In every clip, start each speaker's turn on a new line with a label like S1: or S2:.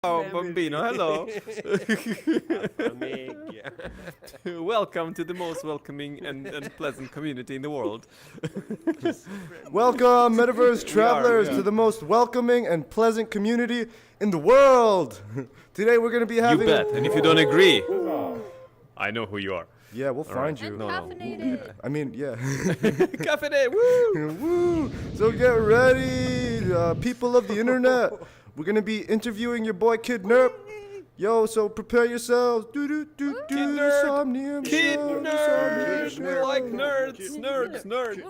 S1: Oh, Bambino, hello. Welcome to the most welcoming and pleasant community in the world.
S2: Welcome, Metaverse travelers, to the most welcoming and pleasant community in the world. Today we're going to be having...
S1: You bet, and if you don't agree, I know who you are.
S2: Yeah, we'll find you.
S3: And
S1: No.
S3: caffeinated.
S2: I mean, yeah.
S1: Cafe woo!
S2: Woo! So get ready, people of the internet. We're going to be interviewing your boy Kid Nerp. Yo, so prepare yourselves.
S1: Kid Nerp.
S2: Somnium
S1: Kid
S2: Show,
S1: nerd!
S2: Somnium
S1: We
S2: Show.
S1: like nerds! Nerd!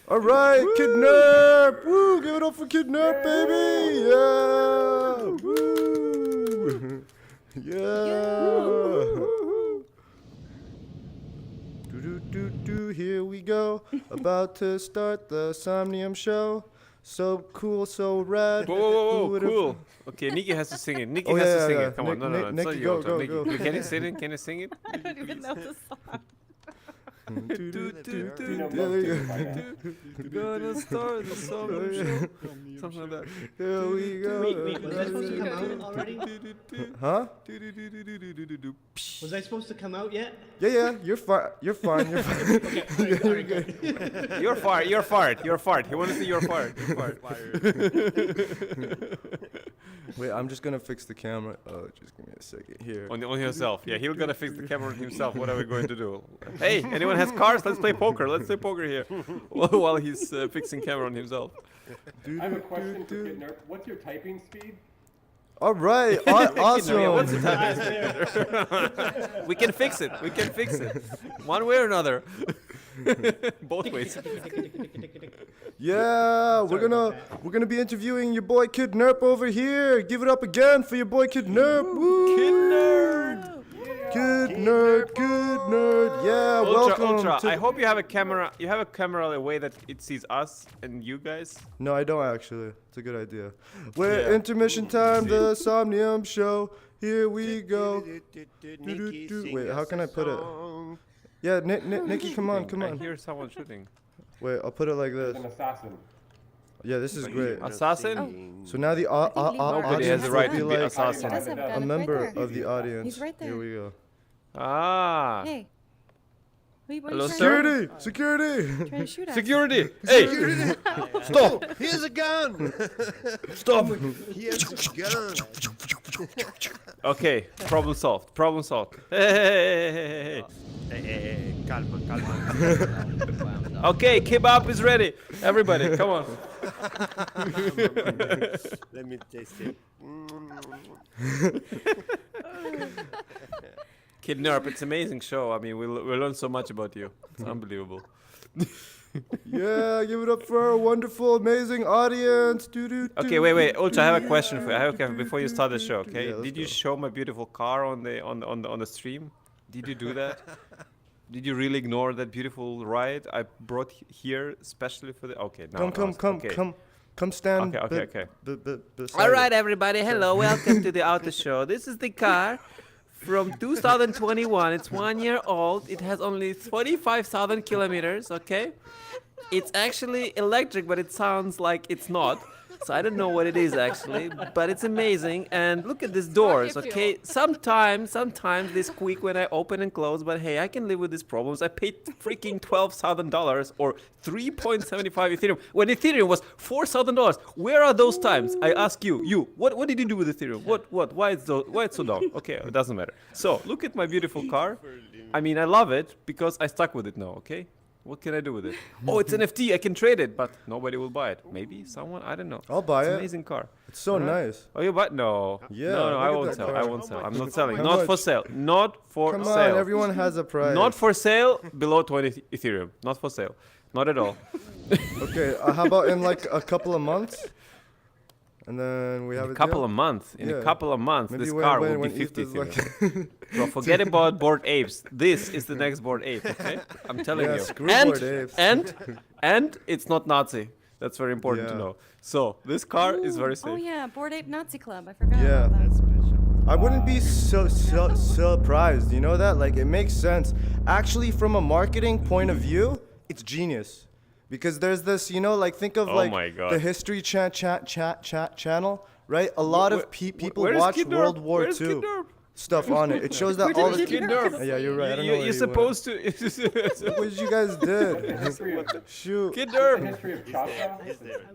S2: All right, Kid Nerp. Woo, give it up for Kid Nerp, baby. Yeah. Woo. Yeah. Do, here we go. About to start the Somnium Show. So cool, so rad.
S1: Whoa,
S2: Who would've-
S1: cool. Okay, Nikki has to sing it. Nikki
S2: Oh,
S1: has
S2: yeah,
S1: to sing
S2: yeah.
S1: it. Come on, no, it's
S2: Nikki,
S1: not
S2: go,
S1: your turn.
S2: go,
S1: Nikki,
S2: go.
S1: Can you sing it? Can you sing it?
S3: I don't even know the song.
S1: Gonna start the Somnium Show. Something like that.
S2: Here we go.
S4: Wait, was I supposed to come out already?
S2: Huh?
S4: Was I supposed to come out yet?
S2: Yeah, you're fine. You're fine. You're fine. You're good.
S1: You're fart. He wants to see your fart.
S2: Wait, I'm just gonna fix the camera. Oh, just give me a second here.
S1: On himself. Yeah, he'll gotta fix the camera on himself. What are we going to do? Hey, anyone has cars? Let's play poker. Let's play poker here while he's fixing camera on himself.
S5: I have a question for Kid Nerp. What's your typing speed?
S2: All right, awesome.
S1: Yeah, what's the time? We can fix it. One way or another. Both ways.
S2: Yeah, we're gonna be interviewing your boy Kid Nerp over here. Give it up again for your boy Kid Nerp. Woo!
S1: Kid Nerd.
S2: Kid Nerd. Yeah, welcome.
S1: Ultra.
S2: to-
S1: I hope you have a camera. You have a camera in a way that it sees us and you guys.
S2: No, I don't actually. It's a good idea. We're
S1: Yeah.
S2: intermission time, the Somnium Show. Here we go. Wait, how can I put it? Yeah, Nikki, come on.
S1: I hear someone shooting.
S2: Wait, I'll put it like this.
S5: An assassin.
S2: Yeah, this is great.
S1: Assassin?
S2: So now the
S1: Nobody
S2: audience
S1: has the right
S2: will
S1: to
S2: be
S1: be
S2: like
S1: assassin.
S3: Does have a
S2: a
S3: gun
S2: member
S3: right there.
S2: of the audience.
S3: He's right there.
S2: Here we go.
S1: Ah.
S3: Hey. What
S1: Hello,
S3: are you
S1: sir?
S2: Security!
S3: trying to shoot at?
S1: Security! Hey! Stop!
S6: He has a gun!
S1: Stop!
S6: He has a gun!
S1: Okay, problem solved. Hey.
S6: Calma.
S1: Okay, kebab is ready. Everybody, come on.
S6: Let me taste it.
S1: Kid Nerp, it's an amazing show. I mean, we learn so much about you. It's unbelievable.
S2: Yeah, give it up for our wonderful, amazing audience.
S1: Okay, wait. Ultra, I have a question for you. Before you start the show, okay?
S2: Yeah, let's
S1: Did you
S2: go.
S1: show my beautiful car on the stream? Did you do that? Did you really ignore that beautiful ride I brought here especially for the? Okay, now
S2: Come stand.
S1: Okay.
S2: beside
S1: All
S2: it.
S1: right, everybody. Hello, welcome to the Auto Show. This is the car from 2021. It's 1 year old. It has only 45,000 kilometers. Okay, it's actually electric, but it sounds like it's not. So I don't know what it is actually, but it's amazing. And look at these doors, okay? Sometimes they squeak when I open and close, but hey, I can live with these problems. I paid freaking $12,000 or 3.75 Ethereum when Ethereum was $4,000. Where are those times? I ask you. What did you do with Ethereum? What? Why it's so dumb? Okay, it doesn't matter. So look at my beautiful car. I mean, I love it because I stuck with it now. Okay. What can I do with it? Oh, it's NFT. I can trade it, but nobody will buy it. Maybe someone. I don't know.
S2: I'll buy
S1: It's
S2: it.
S1: an amazing car.
S2: It's so nice.
S1: Oh, you buy? No.
S2: Yeah,
S1: No, I
S2: look at
S1: won't
S2: that
S1: sell.
S2: car.
S1: I won't sell. I'm not selling.
S2: How
S1: Not
S2: much?
S1: for sale. Not for
S2: Come
S1: sale.
S2: on, everyone has a price.
S1: Not for sale below 20 Ethereum. Not for sale. Not at all.
S2: Okay, how about in like a couple of months? And then we have
S1: In a couple of months. In
S2: Yeah.
S1: a couple of months,
S2: Maybe
S1: this
S2: when-
S1: car
S2: when-
S1: will be
S2: when
S1: 50
S2: Ethan's like-
S1: Ethereum. Bro, forget about bored apes. This is the next bored ape. Okay, I'm telling
S2: Yeah,
S1: you.
S2: screw
S1: and
S2: Bored Apes.
S1: and it's not Nazi. That's very important to
S2: Yeah.
S1: know. So this car is very safe.
S3: Oh yeah, Bored Ape Nazi Club. I forgot
S2: Yeah.
S3: about that.
S2: I wouldn't be so surprised. You know that? Like, it makes sense. Actually, from a marketing point of view, it's genius. Because there's this, you know, like think of
S1: Oh
S2: like
S1: my God.
S2: the History channel, right? A lot
S1: Where-
S2: of people
S1: where is
S2: watch
S1: Kid Nerp?
S2: World War
S1: Where's Kid
S2: II
S1: Nerp?
S2: stuff on it. It shows that all the
S1: Kid Nerp.
S2: Yeah, you're right. I don't know where
S1: You're
S2: he went.
S1: supposed to.
S2: What did you guys did?
S5: History of,
S2: Shoot.
S1: Kid
S5: the
S1: Nerp.
S5: history of Choctaw.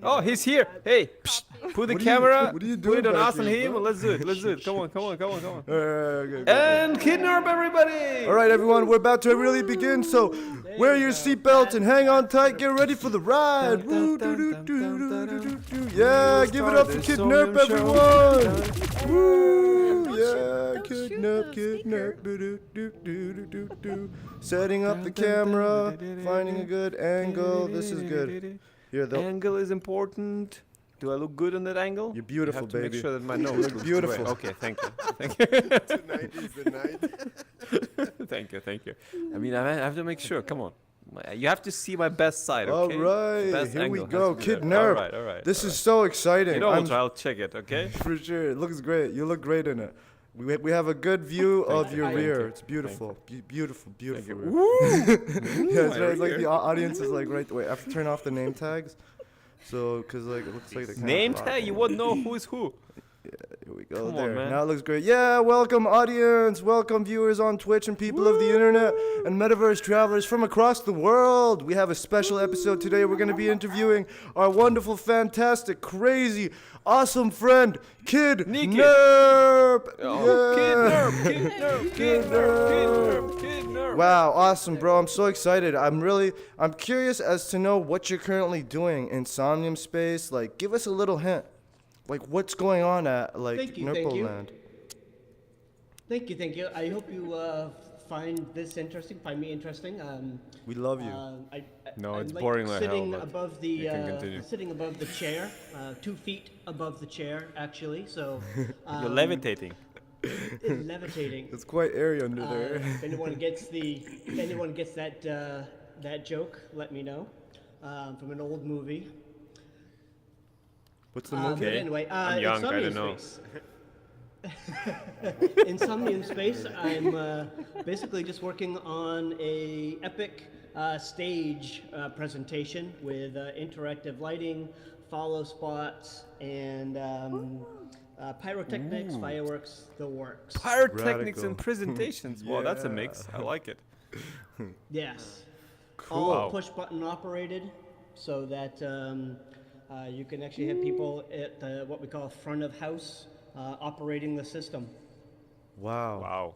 S1: Oh, he's here. Hey, psst, put the
S2: What are you-
S1: camera.
S2: what are you
S1: Put
S2: doing
S1: it on
S2: back
S1: us and
S2: here,
S1: him.
S2: bro?
S1: Let's do it. Let's do it. Come on.
S2: Okay.
S1: And Kid Nerp, everybody.
S2: All right, everyone, we're about to really begin. So wear your seatbelts and hang on tight. Get ready for the ride. Woo, doo, doo, doo, doo, doo, doo, doo. Yeah, give it up for Kid Nerp, everyone. Woo, yeah,
S3: Don't
S2: Kid
S3: shoot
S2: Nerp,
S3: the
S2: Kid
S3: speaker.
S2: Nerp. Doo, doo, doo, doo, doo, doo. Setting up the camera, finding a good angle. This is good. Here, the
S1: Angle is important. Do I look good on that angle?
S2: You're beautiful,
S1: you have to
S2: baby.
S1: Make sure that my nose
S2: look
S1: looks
S2: beautiful.
S1: great. Okay, thank you. Thank you.
S6: Tonight is the night.
S1: Thank you. I mean, I have to make sure. Come on. You have to see my best side,
S2: all
S1: okay?
S2: right,
S1: Best
S2: here we
S1: angle has
S2: go,
S1: to be
S2: Kid
S1: there.
S2: Nerp.
S1: All right.
S2: This is so exciting.
S1: You know
S2: I'm-
S1: what? I'll check it, okay?
S2: For sure, it looks great. You look great in it. We have a good view of your
S1: you.
S2: rear.
S1: Thank you.
S2: It's beautiful, beautiful.
S1: you.
S2: rear.
S1: Woo!
S2: Yeah, it's,
S1: My
S2: right, it's like
S1: rear.
S2: the audience is like right. Wait, I have to turn off the name tags. So, cause like it looks like the
S1: Name tag? You won't know who is who.
S2: Here we go.
S1: Come on,
S2: there.
S1: man.
S2: Now it looks great. Yeah, welcome audience, welcome viewers on Twitch and people of the internet and metaverse travelers from across the world. We have a special episode today. We're going to be interviewing our wonderful, fantastic, crazy, awesome friend, Kid
S1: Nikki.
S2: Nerp.
S1: Oh,
S2: Yeah.
S1: Kid Nerp.
S2: Wow, awesome, bro. I'm so excited. I'm curious as to know what you're currently doing in Somnium Space. Like, give us a little hint. Like, what's going on at, like,
S4: Thank you.
S2: Nurpleland?
S4: Thank you. I hope you find this interesting, find me interesting.
S2: We love you.
S1: No,
S4: I
S1: it's
S4: like
S1: boring like hell,
S4: sitting
S1: but
S4: above the
S1: you can continue.
S4: sitting above the chair, 2 feet above the chair, actually. So
S1: You're levitating.
S4: levitating.
S2: It's quite airy under there.
S4: If anyone gets that joke, let me know. From an old movie.
S2: What's the
S4: But
S2: movie?
S1: Okay.
S4: anyway,
S1: I'm young, I don't know.
S4: In Somnium Space, I'm basically just working on a epic stage presentation with interactive lighting, follow spots, and pyrotechnics, fireworks, the works.
S1: Pyrotechnics
S2: Radical.
S1: and presentations. Wow, that's a mix. I like it.
S4: Yes.
S1: Cool.
S4: All push button operated, so that you can actually have people at the, what we call front of house operating the system.
S2: Wow.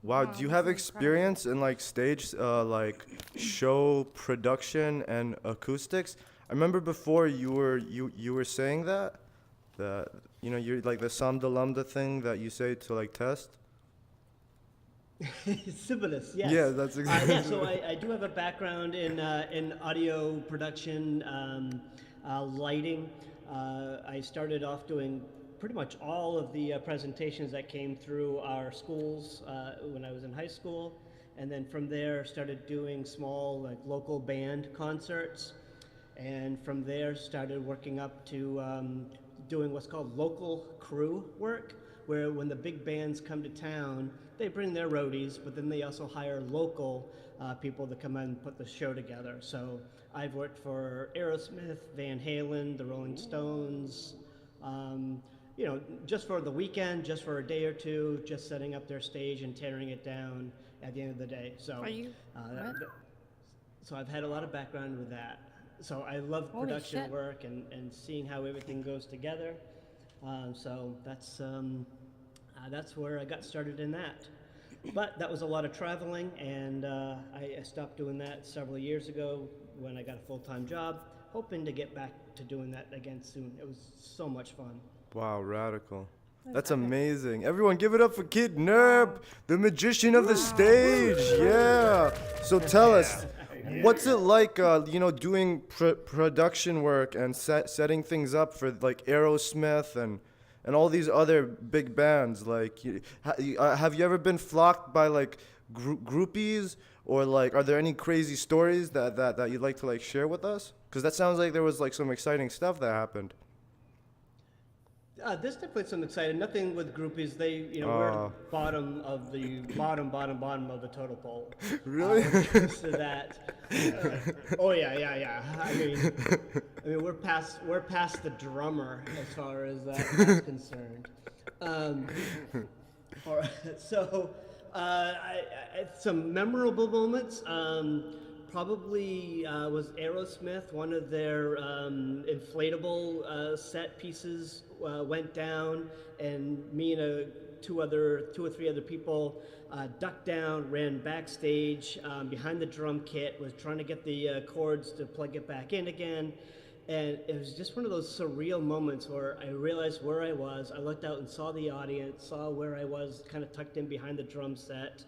S1: Wow.
S2: Do you have experience in like stage, like show production and acoustics? I remember before you were saying that you're like the Samda Lambda thing that you say to like test.
S4: Syphilis, yes.
S2: Yeah, that's exactly.
S4: Yeah, so I do have a background in audio production, lighting. I started off doing pretty much all of the presentations that came through our schools when I was in high school, and then from there started doing small like local band concerts, and from there started working up to doing what's called local crew work, where when the big bands come to town, they bring their roadies, but then they also hire local people to come in and put the show together. So I've worked for Aerosmith, Van Halen, the Rolling Stones, just for the weekend, just for a day or two, just setting up their stage and tearing it down at the end of the day. So,
S3: Are you? What?
S4: so I've had a lot of background with that. So I love
S3: Holy
S4: production
S3: shit.
S4: work and seeing how everything goes together. So that's where I got started in that. But that was a lot of traveling, and I stopped doing that several years ago when I got a full-time job, hoping to get back to doing that again soon. It was so much fun.
S2: Wow, radical. That's amazing. Everyone give it up for Kid Nerp, the magician of the stage. Yeah. So tell us, what's it like, doing production work and setting things up for like Aerosmith and all these other big bands? Like, have you ever been flocked by like groupies, or like, are there any crazy stories that you'd like to like share with us? Because that sounds like there was like some exciting stuff that happened.
S4: This definitely something exciting. Nothing with groupies. We're bottom of the bottom of the totem pole.
S2: Really?
S4: When it comes to that. Oh yeah. I mean, we're past the drummer as far as that's concerned. All right, so some memorable moments. Probably was Aerosmith. One of their inflatable set pieces went down, and me and two or three other people ducked down, ran backstage behind the drum kit, was trying to get the cords to plug it back in again. And it was just one of those surreal moments where I realized where I was. I looked out and saw the audience, saw where I was kind of tucked in behind the drum set.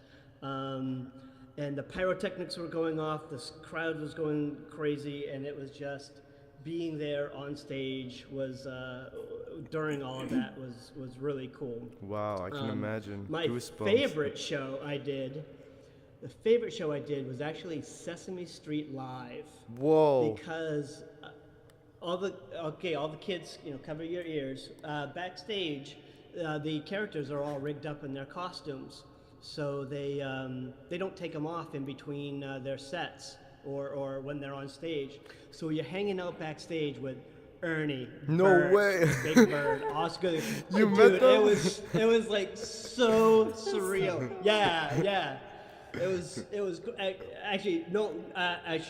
S4: And the pyrotechnics were going off, the crowd was going crazy, and it was just being there on stage was, during all of that, was really cool.
S2: Wow, I can imagine.
S4: My
S2: Goosebumps.
S4: favorite show I did was actually Sesame Street Live.
S2: Whoa.
S4: Because all the kids, cover your ears. Backstage, the characters are all rigged up in their costumes. So they don't take them off in between their sets or when they're on stage. So you're hanging out backstage with Ernie,
S2: No
S4: Bert,
S2: way.
S4: Big Bird, Oscar.
S2: You
S4: Dude,
S2: met them?
S4: It was like so surreal. Yeah. It was actually no. I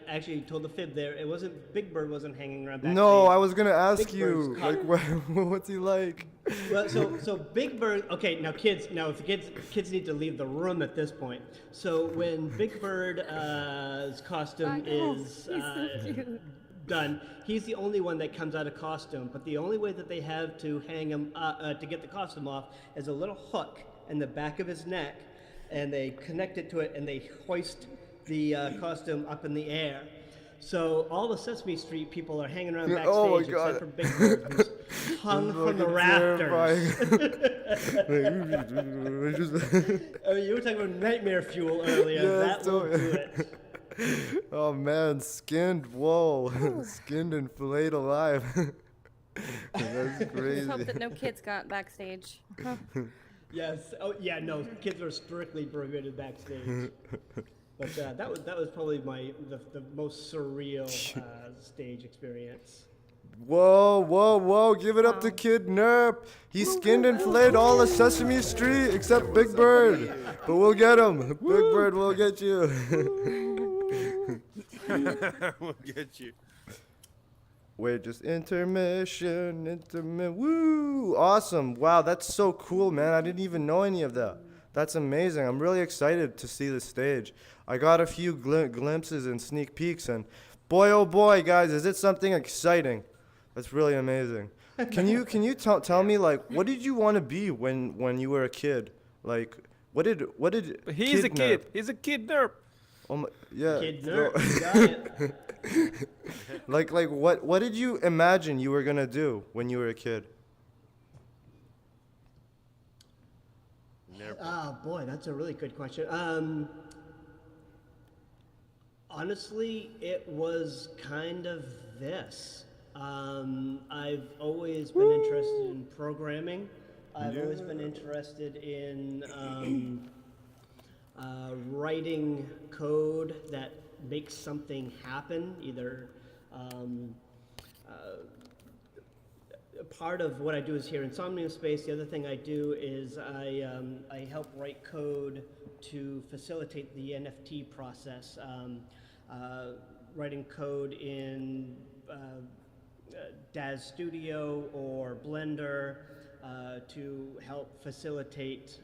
S4: actually told the fib there. It wasn't Big Bird wasn't hanging around backstage.
S2: No, I was gonna ask
S4: Big
S2: you,
S4: Bird's
S2: like, what's he like?
S4: Well, so Big Bird. Okay, now if the kids need to leave the room at this point. So when Big Bird's costume is done, he's the only one that comes out of costume. But the only way that they have to hang him to get the costume off is a little hook in the back of his neck, and they connect it to it, and they hoist the costume up in the air. So all the Sesame Street people are hanging around backstage,
S2: Oh my God.
S4: except for Big Bird, who's hung from the rafters. I mean, you were talking about nightmare fuel earlier.
S2: Yeah,
S4: that will
S2: so-
S4: do it.
S2: Oh man, skinned, whoa, skinned and filleted alive. That's
S3: Just
S2: crazy.
S3: hope that no kids got backstage.
S4: Yes. Oh, yeah. No, kids are strictly prohibited backstage. But that was probably the most surreal stage experience.
S2: Whoa, give it up to Kid Nerp. He skinned and filleted all of Sesame Street except Big Bird. But we'll get him. Big Bird will get you.
S6: We'll get you.
S2: Wait, just intermission. Woo! Awesome. Wow, that's so cool, man. I didn't even know any of that. That's amazing. I'm really excited to see the stage. I got a few glimpses and sneak peeks, and boy, oh boy, guys, is it something exciting. That's really amazing. Can you tell me, like, what did you want to be when you were a kid? Like, what did
S1: He's a kid.
S2: Nerp?
S1: He's a kid nerp.
S2: Oh my, yeah.
S4: Kid
S2: no.
S4: nerd, you got it.
S2: like what did you imagine you were gonna do when you were a kid?
S4: Oh boy, that's a really good question. Honestly, it was kind of this. I've always been interested in programming. I've always been interested in writing code that makes something happen, either part of what I do is here in Somnium Space. The other thing I do is I help write code to facilitate the NFT process. Writing code in DAZ Studio or Blender to help facilitate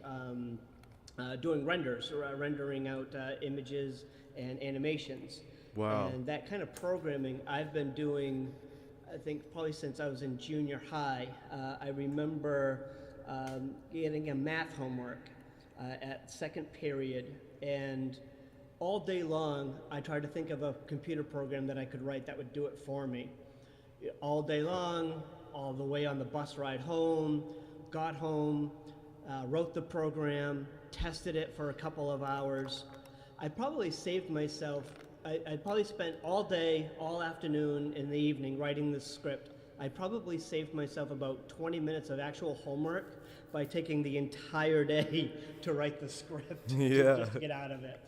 S4: doing rendering out images and animations.
S2: Wow.
S4: And that kind of programming I've been doing, I think probably since I was in junior high. I remember getting a math homework at second period, and all day long I tried to think of a computer program that I could write that would do it for me. All day long, all the way on the bus ride home, got home, wrote the program, tested it for a couple of hours. I probably saved myself, I probably spent all day, all afternoon, in the evening writing this script, I probably saved myself about 20 minutes of actual homework by taking the entire day to write the script
S2: Yeah.
S4: just to get out of it.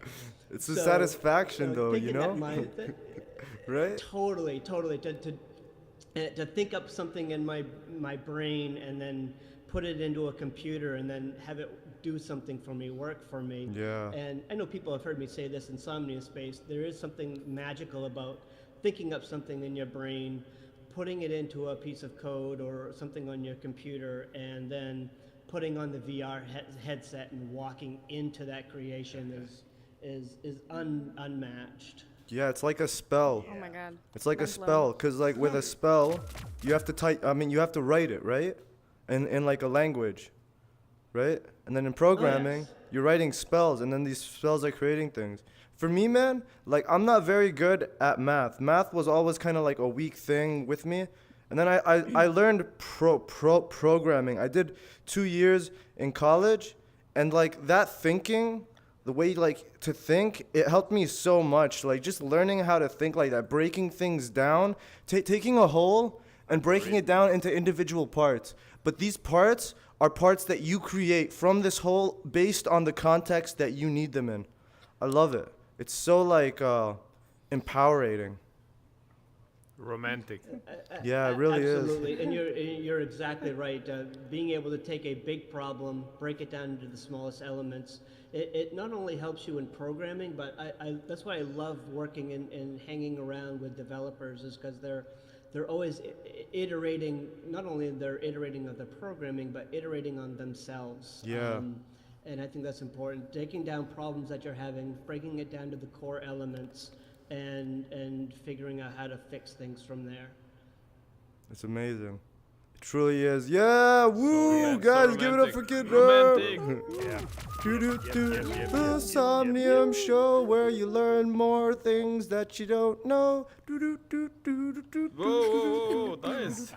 S2: It's a
S4: So,
S2: satisfaction, though, you
S4: taking
S2: know? Right?
S4: Totally. To think up something in my brain and then put it into a computer and then have it do something for me, work for me.
S2: Yeah.
S4: And I know people have heard me say this in Somnium Space. There is something magical about thinking up something in your brain, putting it into a piece of code or something on your computer, and then putting on the VR headset and walking into that creation is unmatched.
S2: Yeah, it's like a spell.
S3: Oh my god.
S2: It's like a
S3: Mind
S2: spell,
S3: blown.
S2: because like with a spell, you have to you have to write it, right? In like a language, right? And then in programming,
S4: yes.
S2: you're writing spells, and then these spells are creating things. For me, man, like I'm not very good at math. Math was always kind of like a weak thing with me. And then I learned programming. I did 2 years in college, and like that thinking, the way like to think, it helped me so much. Like just learning how to think like that, breaking things down, taking a whole and breaking it down into individual parts. But these parts are parts that you create from this whole based on the context that you need them in. I love it. It's so like empowering.
S6: Romantic.
S2: Yeah, it really is.
S4: Absolutely, and you're exactly right. Being able to take a big problem, break it down into the smallest elements, it not only helps you in programming, but that's why I love working and hanging around with developers, is because they're always iterating. Not only they're iterating on the programming, but iterating on themselves.
S2: Yeah.
S4: And I think that's important. Taking down problems that you're having, breaking it down to the core elements, and figuring out how to fix things from there.
S2: It's amazing. It truly is. Yeah, woo,
S6: yeah, so
S2: guys, give it up
S6: romantic.
S2: for Kid
S6: Romantic.
S2: The Somnium Show, where you learn more things that you don't know.
S6: Whoa, nice.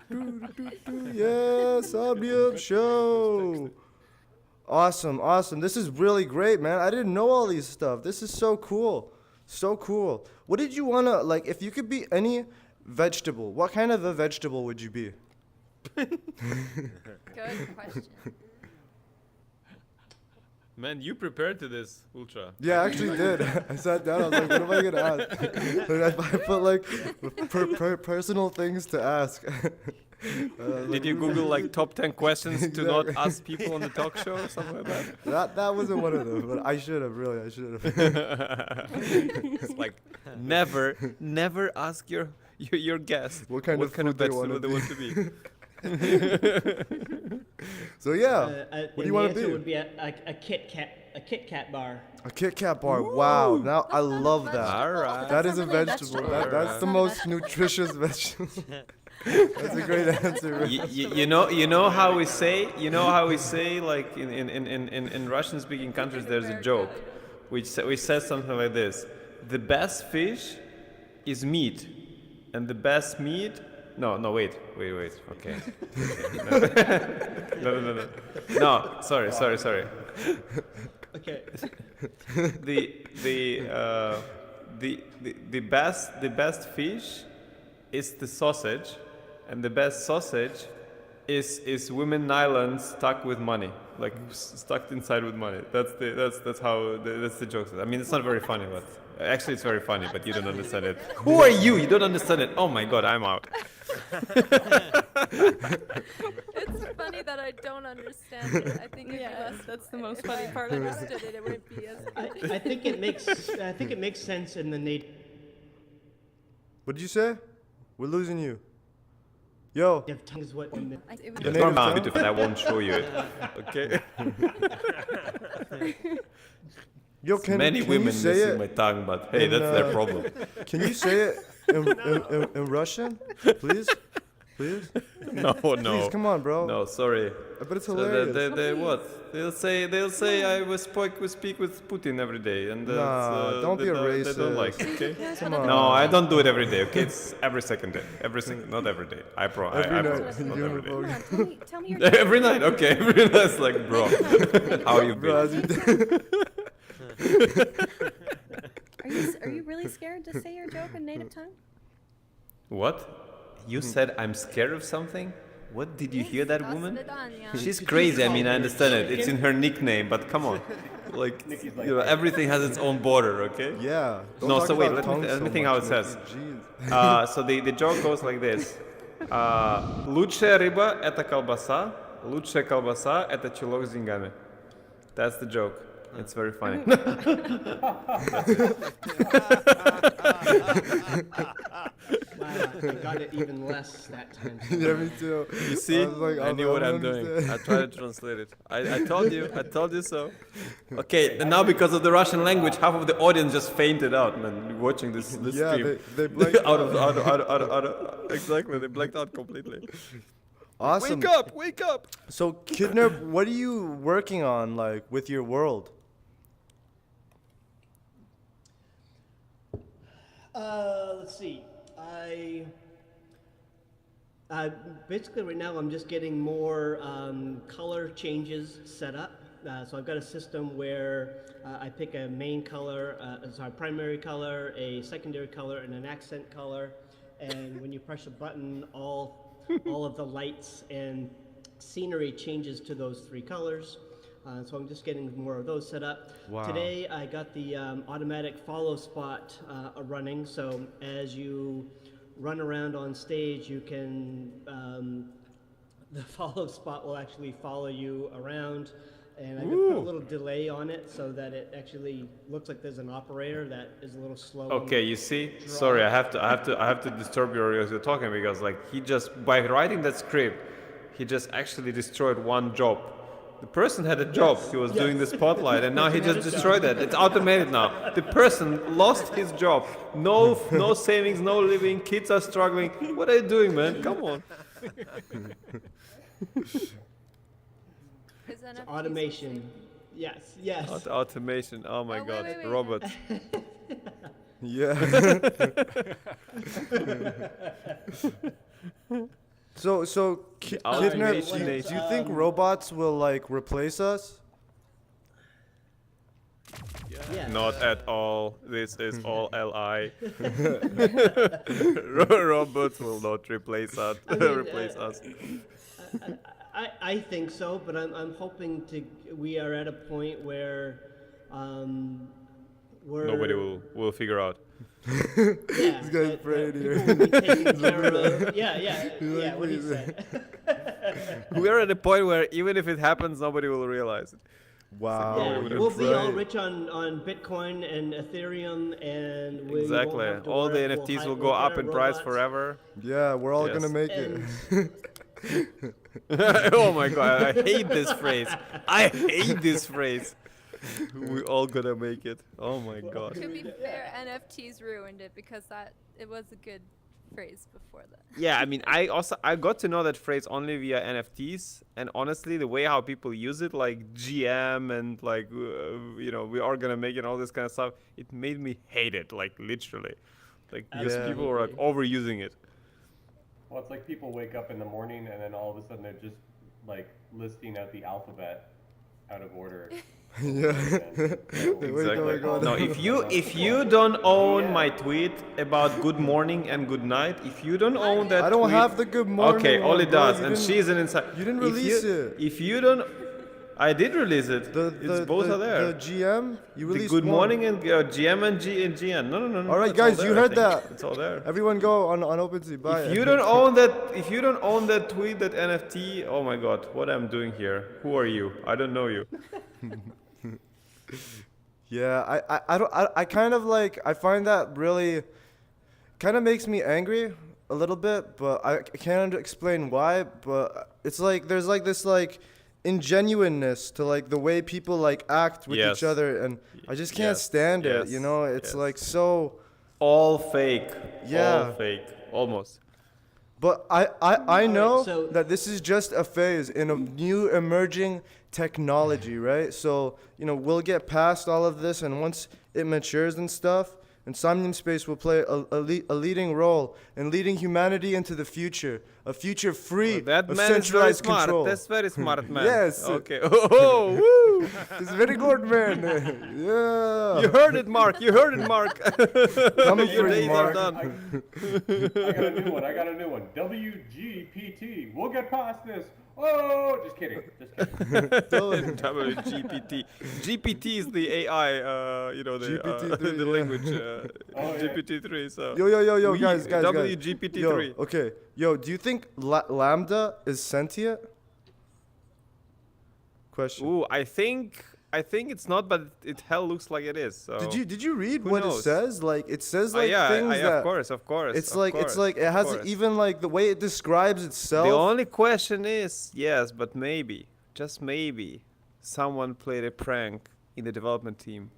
S2: Yeah, Somnium Show. Awesome. This is really great, man. I didn't know all these stuff. This is so cool. So cool. What did you wanna, like, if you could be any vegetable, what kind of a vegetable would you be?
S3: Good question.
S6: Man, you prepared to this, Ultra.
S2: Yeah, I actually did. I sat down, I was like, what am I gonna ask? And I put like personal things to ask.
S6: Did you Google like top 10 questions to not ask people on the talk show or something like that?
S2: That wasn't one of them, but I should have, really, I should have.
S6: It's like never ask your guest
S2: What kind of food they
S6: vegetable
S2: wanna
S6: they want to be.
S2: So yeah, what do you want to
S4: The answer
S2: be?
S4: would be a Kit Kat bar.
S2: A Kit Kat bar. Wow, now I love that.
S6: All right.
S2: That is a
S3: not really a
S2: vegetable.
S3: vegetable.
S2: That's the most nutritious vegetable. That's a great answer.
S6: You know how we say like in Russian speaking countries there's a joke which says something like this: the best fish is meat, and the best meat. No, wait. Okay. No, sorry.
S4: Okay.
S6: The best fish is the sausage, and the best sausage is women nylon stuck with money, like stuck inside with money. That's the joke. I mean, it's not very funny, but actually it's very funny, but you don't understand it. Who are you? You don't understand it. Oh my God, I'm out.
S3: It's funny that I don't understand it. I think that's the most funny part. I understood it. It wouldn't be as funny.
S4: I think it makes sense in the native
S2: What did you say? We're losing you. Yo.
S4: tongue is what in the,
S3: It
S2: The
S3: would
S6: It's
S2: native
S6: not
S2: tongue?
S6: native, and I won't show you it. Okay.
S2: Yo, can
S6: Many
S2: you
S6: women
S2: say
S6: missing
S2: it?
S6: my tongue, but hey,
S2: in,
S6: that's their
S2: uh,
S6: problem.
S2: Can you say it in Russian, please? Please?
S6: No.
S2: Please, come on, bro.
S6: No, sorry.
S2: But it's
S6: So
S2: hilarious.
S6: they what? They'll say I will speak with Putin every day, and
S2: Nah, don't be a
S6: They don't
S2: racist.
S6: like it, okay?
S2: Come on.
S6: No, I don't do it every day. Okay, it's every second day. Every second, not every day. I
S2: Every
S6: promise.
S3: night.
S6: Not
S2: you
S6: every
S2: and
S6: day.
S3: Come on, tell me your
S6: Every night, okay. Every night, it's like, bro, how you
S2: Bro,
S6: been?
S3: Are you really scared to say your joke in native tongue?
S6: What? You said I'm scared of something? What did you hear that woman?
S3: Svidanya.
S6: She's crazy. I mean, I understand it. It's in her nickname, but come on. Like, you know, everything has its own border, okay?
S2: Yeah. Don't
S6: No,
S2: talk
S6: so wait,
S2: about tongue
S6: let me
S2: so
S6: think
S2: much,
S6: how it says.
S2: Nikki. Jeez.
S6: So the joke goes like this. Лучшая рыба – это колбаса, лучшая колбаса – это чулок с деньгами. That's the joke. It's very funny.
S4: Wow, I got it even less that time.
S2: Yeah, me too.
S6: You see?
S2: I was like,
S6: I
S2: oh,
S6: knew what
S2: I
S6: I'm
S2: don't
S6: doing.
S2: understand.
S6: I tried to translate it. I told you so. Okay, and now because of the Russian language, half of the audience just fainted out, man, watching this
S2: Yeah,
S6: stream.
S2: they blanked
S6: out of exactly, they blanked out completely.
S2: Awesome.
S6: Wake up!
S2: So, Kidner, what are you working on, like, with your world?
S4: Let's see. Basically right now I'm just getting more color changes set up. So I've got a system where I pick a main color, primary color, a secondary color, and an accent color. And when you press a button, all of the lights and scenery changes to those three colors. So I'm just getting more of those set up.
S2: Wow.
S4: Today I got the automatic follow spot running. So as you run around on stage, you can, the follow spot will actually follow you around. And I can put a little delay on it so that it actually looks like there's an operator that is a little slow.
S6: Okay, you see? Sorry, I have to disturb you as you're talking because like he just by writing that script, he just actually destroyed one job. The person had a job. He was doing the spotlight, and now he just destroyed it. It's automated now. The person lost his job. No savings, no living. Kids are struggling. What are you doing, man? Come on.
S3: His NFTs
S4: Automation. Yes.
S6: Automation. Oh my
S3: Oh,
S6: God.
S3: wait.
S6: Robots.
S2: Yeah. So, Kidner,
S6: automation
S2: do you think robots will, like, replace us?
S4: Yeah.
S6: Not at all. This is all LI. Robots will not replace us.
S4: I think so, but I'm hoping we are at a point where we're
S6: Nobody will figure out.
S4: Yeah,
S2: This guy's afraid
S4: that
S2: here.
S4: people will be taken care of. Yeah. What do you say?
S6: We are at a point where even if it happens, nobody will realize it.
S2: Wow.
S4: Yeah,
S6: would
S4: we'll
S6: have
S4: be all
S2: tried.
S4: rich on Bitcoin and Ethereum, and we won't
S6: Exactly.
S4: have to
S6: All the
S4: worry.
S6: NFTs will
S4: we'll
S6: go
S4: get
S6: up
S4: our
S6: in price
S4: robots.
S6: forever.
S2: Yeah, we're all
S6: Yes.
S2: gonna make it.
S6: Oh my God, I hate this phrase. I hate this phrase. We all gonna make it. Oh my God.
S3: To be fair, NFTs ruined it because it was a good phrase before that.
S6: Yeah, I mean, I got to know that phrase only via NFTs, and honestly, the way how people use it, like GM and like we are gonna make it, all this kind of stuff, it made me hate it, like literally, like because
S2: Yeah.
S6: people were like overusing it.
S5: Well, it's like people wake up in the morning and then all of a sudden they're just like listing out the alphabet out of order.
S2: Yeah.
S6: Exactly.
S2: go.
S6: No, if you don't own my tweet about good morning and good night, if you don't own that,
S2: I don't
S6: tweet,
S2: have the good morning.
S6: Okay, all
S2: one,
S6: it
S2: bro.
S6: does,
S2: You
S6: and
S2: didn't-
S6: she's an inside.
S2: You didn't
S6: If
S2: release it.
S6: If you don't, I did release it. It's both are there.
S2: The GM, you
S6: The
S2: released
S6: good
S2: one.
S6: morning and GM and GN. No.
S2: All right,
S6: it's
S2: guys,
S6: there,
S2: you
S6: I
S2: heard
S6: think.
S2: that.
S6: It's all there.
S2: Everyone go on OpenSea. Buy
S6: If
S2: it.
S6: you don't own that tweet, that NFT, oh my God, what I'm doing here? Who are you? I don't know you.
S2: Yeah, I kind of like, I find that really kind of makes me angry a little bit, but I can't explain why, but it's like there's like this like ingenuineness to like the way people like act with
S6: Yes.
S2: each other, and I just can't
S6: Yes,
S2: stand it,
S6: yes,
S2: you know? It's
S6: yes.
S2: like so,
S6: All fake.
S2: Yeah.
S6: All fake. Almost.
S2: but I know
S4: so-
S2: that this is just a phase in a new emerging technology, right? So, we'll get past all of this, and once it matures and stuff, and Somnium Space will play a leading role in leading humanity into the future, a future free
S6: That
S2: of
S6: man is very
S2: centralized
S6: smart.
S2: control.
S6: That's very smart, man.
S2: Yes.
S6: Okay. Oh, woo!
S2: It's very good, man. Yeah.
S6: You heard it, Mark. You heard it, Mark.
S2: Coming
S6: Your
S2: for you,
S6: days are
S2: Mark.
S6: done.
S5: I got a new one. WGPT. We'll get past this. Oh, just kidding.
S6: WGPT. GPT is the AI,
S2: GPT-3,
S6: the
S2: yeah.
S6: language,
S5: yeah.
S6: GPT-3. So
S2: Yo,
S6: we,
S2: guys.
S6: WGPT-3.
S2: Yo, okay. Yo, do you think Lambda is sentient? Question.
S6: Ooh, I think it's not, but it hell looks like it is. So.
S2: Did you read
S6: Who
S2: what
S6: knows?
S2: it says? Like it says like things that
S6: of course.
S2: it's
S6: of
S2: like
S6: course,
S2: it's like it
S6: of
S2: has
S6: course.
S2: even like the way it describes itself.
S6: The only question is, yes, but maybe, just maybe, someone played a prank in the development team,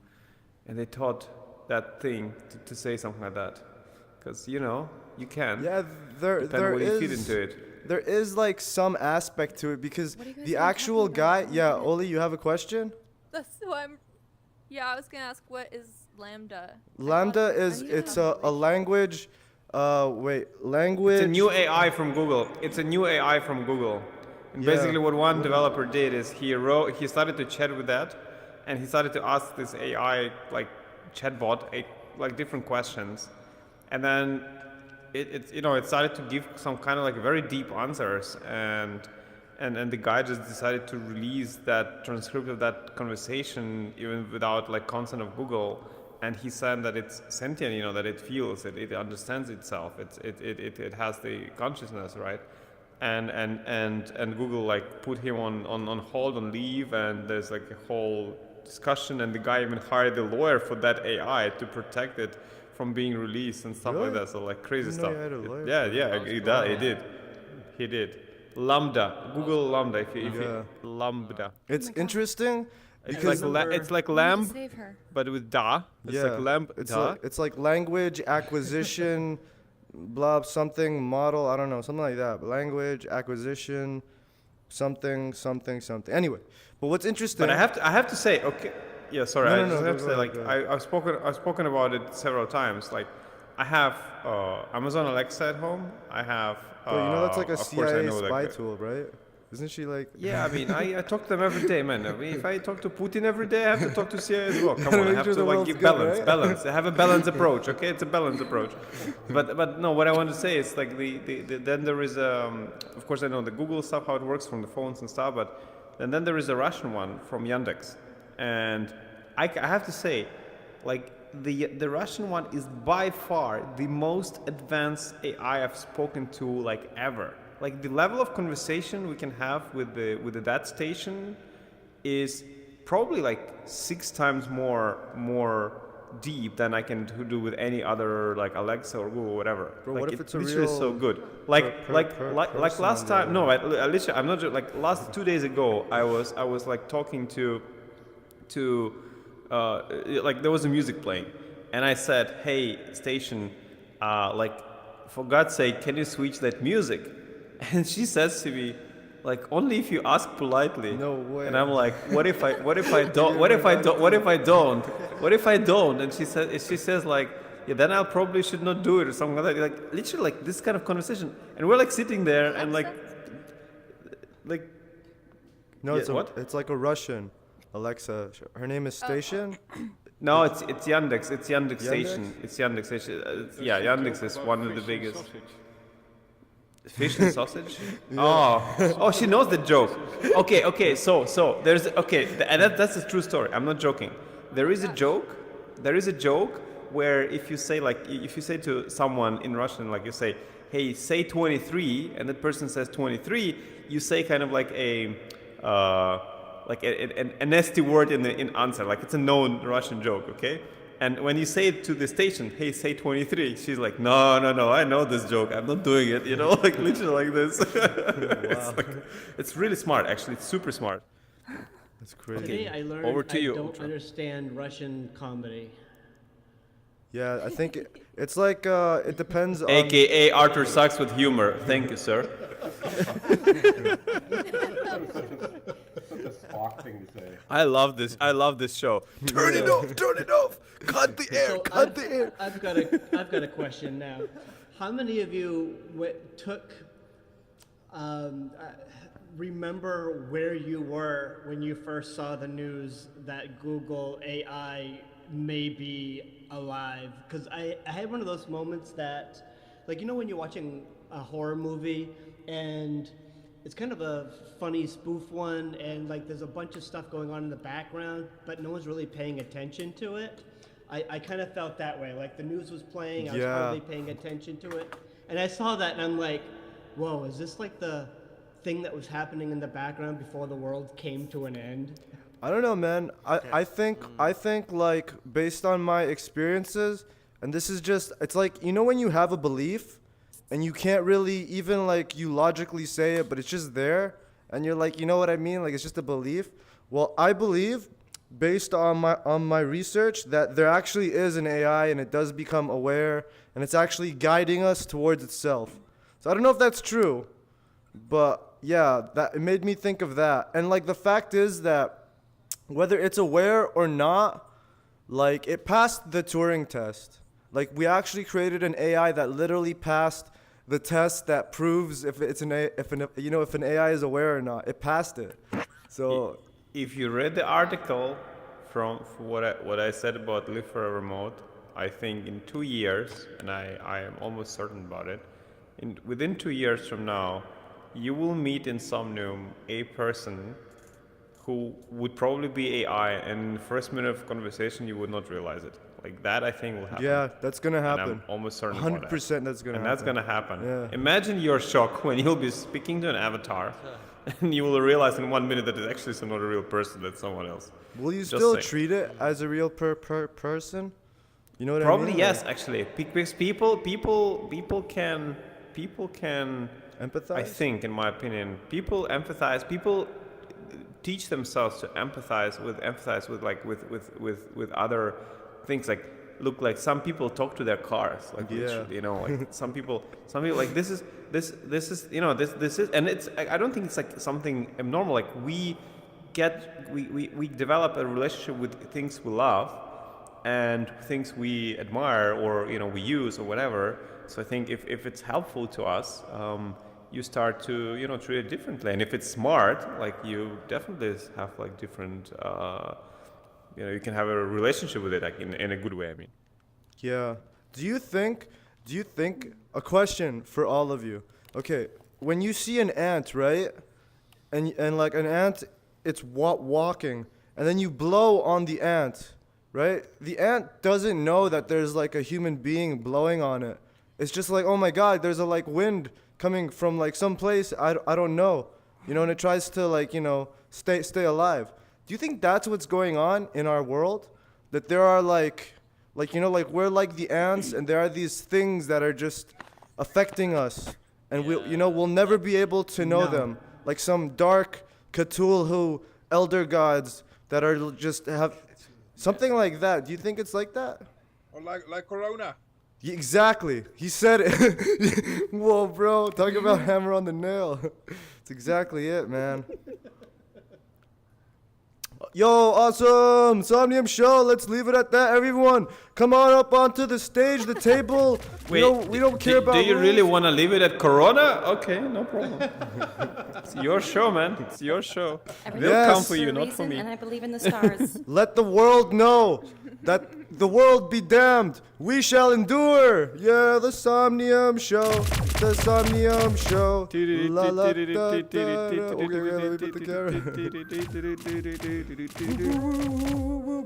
S6: and they taught that thing to say something like that, because you can.
S2: Yeah, there
S6: what you feed
S2: is
S6: into it.
S2: there is like some aspect to it because
S3: What are you guys
S2: the
S3: even
S2: actual
S3: talking
S2: guy.
S3: about?
S2: Yeah, Oli, you have a question?
S3: That's why I'm. Yeah, I was gonna ask what is lambda.
S2: Lambda is it's a language. Language.
S6: It's a new AI from Google. And
S2: Yeah.
S6: basically, what one developer did is he started to chat with that, and he started to ask this AI like chatbot like different questions, and then it started to give some kind of like very deep answers, and the guy just decided to release that transcript of that conversation even without like consent of Google. And he said that it's sentient, that it feels, it understands itself, it has the consciousness, right? And Google like put him on hold, on leave, and there's like a whole discussion, and the guy even hired a lawyer for that AI to protect it from being released and stuff like
S2: Really?
S6: that. So like crazy
S2: Didn't know
S6: stuff.
S2: he had a lawyer
S6: He did. Lambda, Google Lambda. If you
S2: Yeah.
S6: Lambda.
S2: It's interesting
S6: It's
S2: because
S6: like it's like
S3: We need to
S6: lamb,
S3: save her.
S6: but with da. It's
S2: yeah,
S6: like lamb da.
S2: it's like language acquisition, blah something model. I don't know, something like that. Language acquisition, something. Anyway, but what's interesting?
S6: But I have to say, okay, yeah, sorry,
S2: No,
S6: I
S2: no,
S6: just
S2: no,
S6: have
S2: go
S6: to say,
S2: ahead,
S6: like,
S2: go
S6: I've spoken about it several times. Like, I have Amazon Alexa at home. I have.
S2: Bro, that's like a
S6: of course I
S2: CIA
S6: know,
S2: spy
S6: like,
S2: tool, right? Isn't she like?
S6: Yeah, I mean, I talk to them every day, man. I mean, if I talk to Putin every day, I have to talk to CIA as well. Come on, I
S2: Make
S6: have
S2: sure
S6: to
S2: the
S6: like
S2: world's
S6: give
S2: good, right?
S6: balance. I have a balanced approach. Okay, it's a balanced approach. But no, what I want to say is like then there is of course I know the Google stuff, how it works from the phones and stuff, but then there is a Russian one from Yandex, and I have to say, like the Russian one is by far the most advanced AI I've spoken to like ever. Like the level of conversation we can have with the that station is probably like 6 times more deep than I can do with any other like Alexa or Google or whatever.
S2: Bro,
S6: like
S2: what if it's a
S6: literally
S2: real
S6: so good? Like
S2: person
S6: last
S2: on
S6: time.
S2: there?
S6: No, literally I'm not like last 2 days ago I was like talking to like there was a music playing, and I said, "Hey station, like for God's sake, can you switch that music?" And she says to me, like, only if you ask politely.
S2: No way.
S6: And I'm like, what if I don't? And she says like, yeah, then I'll probably should not do it or something like that. Like literally like this kind of conversation. And we're like sitting there and like
S2: No,
S6: Yeah, what?
S2: it's like a Russian Alexa. Her name is Station.
S6: no, it's Yandex. It's Yandex
S2: Yandex?
S6: Station. It's Yandex Station. Yeah, Yandex is one of the biggest. Fish and sausage? Oh, she knows the joke. Okay. So there's and that's a true story. I'm not joking. There is a joke where if you say to someone in Russian, like you say, "Hey, say 23," and that person says 23, you say kind of like a nasty word in answer, like it's a known Russian joke, okay? And when you say it to the station, "Hey, say 23," she's like, no, I know this joke. I'm not doing it, like literally like this. It's really smart, actually. It's super smart.
S2: That's crazy.
S4: Today I learned
S6: over to
S4: I
S6: you,
S4: don't
S6: Ultra.
S4: understand Russian comedy.
S2: Yeah, I think it's like it depends on.
S6: AKA Arthur sucks with humor. Thank you, sir.
S5: Such a Spock thing to say.
S6: I love this show.
S2: Turn it off! Cut the air.
S4: So
S2: Cut the air.
S4: I've got a question now. How many of you remember where you were when you first saw the news that Google AI may be alive? Because I had one of those moments that, like, you know when you're watching a horror movie and it's kind of a funny spoof one and like there's a bunch of stuff going on in the background, but no one's really paying attention to it. I kind of felt that way. Like the news was playing, I was hardly paying attention to it. And I saw that and I'm like, whoa, is this like the thing that was happening in the background before the world came to an end?
S2: I don't know, man. I think like based on my experiences, and this is just, it's like, you know when you have a belief and you can't really even like you logically say it, but it's just there and you're like, you know what I mean? Like it's just a belief. Well, I believe based on my research that there actually is an AI and it does become aware and it's actually guiding us towards itself. So I don't know if that's true, but yeah, that it made me think of that. And like the fact is that whether it's aware or not, like it passed the Turing test. Like we actually created an AI that literally passed the test that proves if an AI is aware or not. It passed it. So
S6: if you read the article from what I said about Live for a Remote, I think in 2 years, and I am almost certain about it, within 2 years from now, you will meet in Somnium a person who would probably be AI, and in the first minute of conversation, you would not realize it. Like that, I think will happen.
S2: yeah, that's gonna happen.
S6: And I'm almost certain
S2: 100%
S6: about that.
S2: that's gonna
S6: And
S2: happen.
S6: that's gonna happen.
S2: Yeah.
S6: Imagine your shock when you'll be speaking to an avatar, and you will realize in 1 minute that it's actually not a real person, that's someone else.
S2: Will you
S6: Just
S2: still
S6: saying.
S2: treat it as a real person? You know what I
S6: Probably
S2: mean?
S6: yes, actually, because people can
S2: Empathize?
S6: I think, in my opinion, people empathize. People teach themselves to empathize with other things. Like, look, like some people talk to their cars, like literally, you know, like some people like this is, and it's. I don't think it's like something abnormal. Like we develop a relationship with things we love and things we admire, or we use or whatever. So I think if it's helpful to us, you start to treat it differently. And if it's smart, like you definitely have like different, you can have a relationship with it, like in a good way. I mean.
S2: Yeah. Do you think a question for all of you? Okay, when you see an ant, right? And like an ant, it's walking, and then you blow on the ant, right? The ant doesn't know that there's like a human being blowing on it. It's just like, oh my God, there's a like wind coming from like some place I don't know, and it tries to like stay alive. Do you think that's what's going on in our world? That there are like we're like the ants, and there are these things that are just affecting us, and we'll never be able to know them. Like some dark Cthulhu elder gods that are just have something like that. Do you think it's like that?
S7: Or like Corona.
S2: Exactly. He said it. Whoa, bro. Talk about hammer on the nail. That's exactly it, man. Yo, awesome. Somnium Show. Let's leave it at that, everyone. Come on up onto the stage, the table.
S6: Wait,
S2: we don't care about
S6: Do you
S2: rules.
S6: really want to leave it at Corona? Okay, no problem. It's your show, man. It's your show. They'll come for you, not for me.
S8: And I believe in the stars.
S2: Let the world know that the world be damned. We shall endure. Yeah, the Somnium Show. The Somnium Show. La, la, da, da, da. Okay, let me put the camera.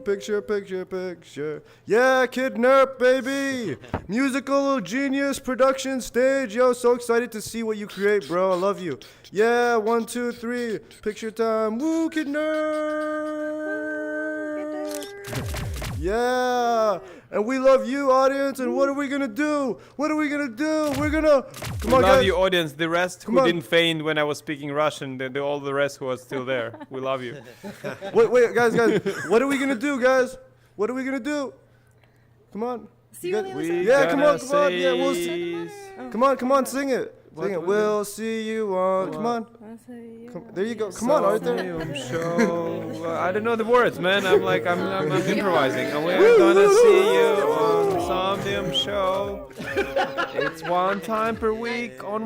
S2: Picture. Yeah, Kid Nerp, baby. Musical genius production stage. Yo, so excited to see what you create, bro. I love you. Yeah, 1, 2, 3. Picture time. Woo, Kid Nerp. Yeah, and we love you, audience. And what are we gonna do? We're gonna come on,
S6: We love
S2: guys.
S6: you, audience. The rest
S2: Come
S6: who
S2: on.
S6: didn't faint when I was speaking Russian, all the rest who are still there. We love you.
S2: Wait, guys. What are we gonna do, guys? What are we gonna do? Come on.
S3: See you on the other side.
S2: Yeah, come on.
S6: Gonna
S2: Yeah, we'll see.
S6: say-
S2: Come on, sing it. Sing it.
S1: was
S2: We'll see you on. Come on. There you go. Come on, Arthur.
S1: Somnium Show. I don't know the words, man. I'm improvising. And we're gonna see you on Somnium Show. It's one time per week on